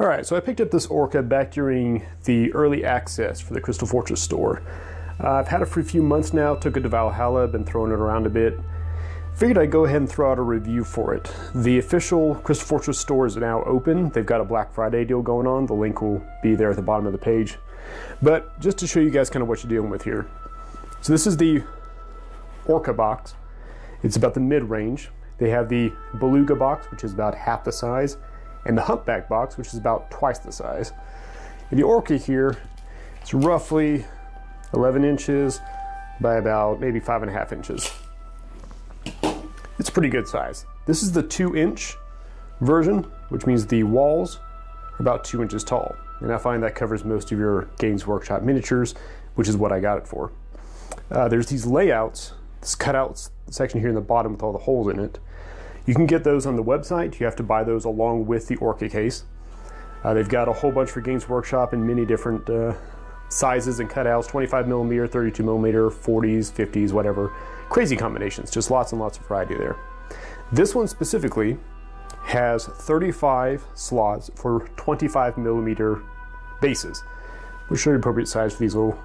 Alright, so I picked up this Orca back during the early access for the Crystal Fortress store. I've had it for a few months now, took it to Valhalla, been throwing it around a bit. Figured I'd go ahead and throw out a review for it. The official Crystal Fortress store is now open. They've got a Black Friday deal going on. The link will be there at the bottom of the page. But just to show you guys kind of what you're dealing with here. So this is the Orca box. It's about the mid-range. They have the Beluga box, which is about half the size, and the Humpback box, which is about twice the size. And the Orca here, it's roughly 11 inches by about maybe 5.5 inches. It's a pretty good size. This is the 2-inch version, which means the walls are about 2 inches tall. And I find that covers most of your Games Workshop miniatures, which is what I got it for. There's these layouts, this cutouts section here in the bottom with all the holes in it. You can get those on the website. You have to buy those along with the Orca case. They've got a whole bunch for Games Workshop in many different sizes and cutouts, 25mm, 32mm, 40s, 50s, whatever. Crazy combinations, just lots and lots of variety there. This one specifically has 35 slots for 25mm bases, which are the appropriate size for these little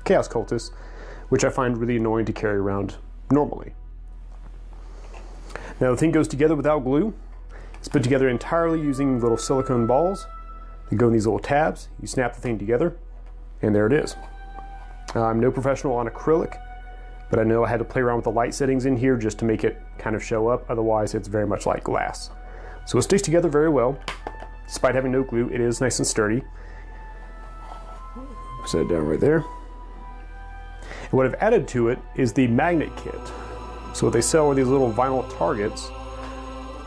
Chaos Cultists, which I find really annoying to carry around normally. Now the thing goes together without glue. It's put together entirely using little silicone balls. They go in these little tabs. You snap the thing together, and there it is. I'm no professional on acrylic, but I know I had to play around with the light settings in here just to make it kind of show up. Otherwise, it's very much like glass. So it sticks together very well. Despite having no glue, it is nice and sturdy. Set it down right there. And what I've added to it is the magnet kit. So what they sell are these little vinyl targets.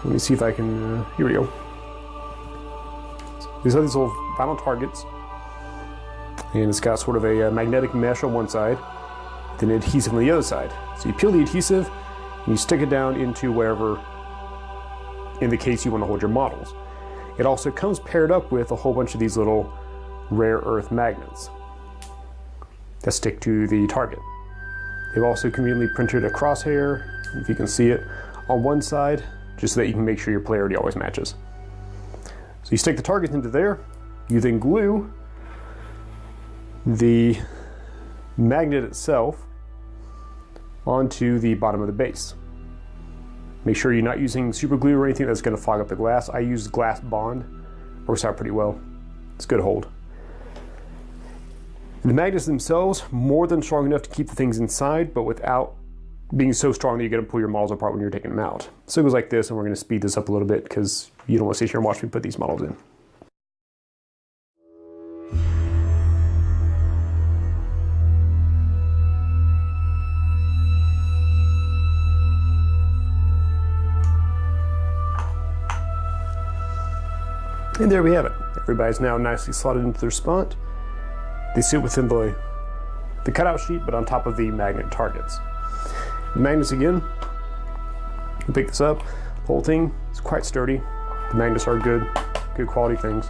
Let me see if I can, here we go. These are these little vinyl targets. And it's got sort of a magnetic mesh on one side, then adhesive on the other side. So you peel the adhesive, and you stick it down into wherever in the case you want to hold your models. It also comes paired up with a whole bunch of these little rare earth magnets that stick to the target. They've also conveniently printed a crosshair, if you can see it, on one side, just so that you can make sure your polarity always matches. So you stick the targets into there, you then glue the magnet itself onto the bottom of the base. Make sure you're not using super glue or anything that's going to fog up the glass. I use Glass Bond, works out pretty well. It's a good hold. The magnets themselves, more than strong enough to keep the things inside, but without being so strong that you're going to pull your models apart when you're taking them out. So it goes like this, and we're going to speed this up a little bit because you don't want to sit here and watch me put these models in. And there we have it. Everybody's now nicely slotted into their spot. They sit within the cutout sheet, but on top of the magnet targets. The magnets again, you pick this up, the whole thing is quite sturdy. The magnets are good quality things.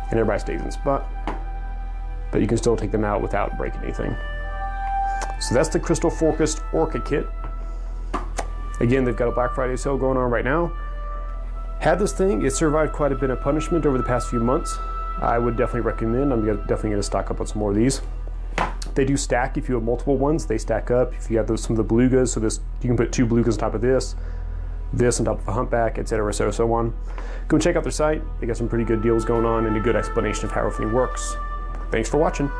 And everybody stays in spot, but you can still take them out without breaking anything. So that's the Crystal Fortress Orca kit. Again, they've got a Black Friday sale going on right now. Had this thing, it survived quite a bit of punishment over the past few months. I would definitely recommend. I'm definitely going to stock up on some more of these. They do stack if you have multiple ones. They stack up. If you have some of the belugas, so this you can put 2 belugas on top of this on top of a humpback, etc., so on. Go and check out their site. They got some pretty good deals going on and a good explanation of how everything works. Thanks for watching.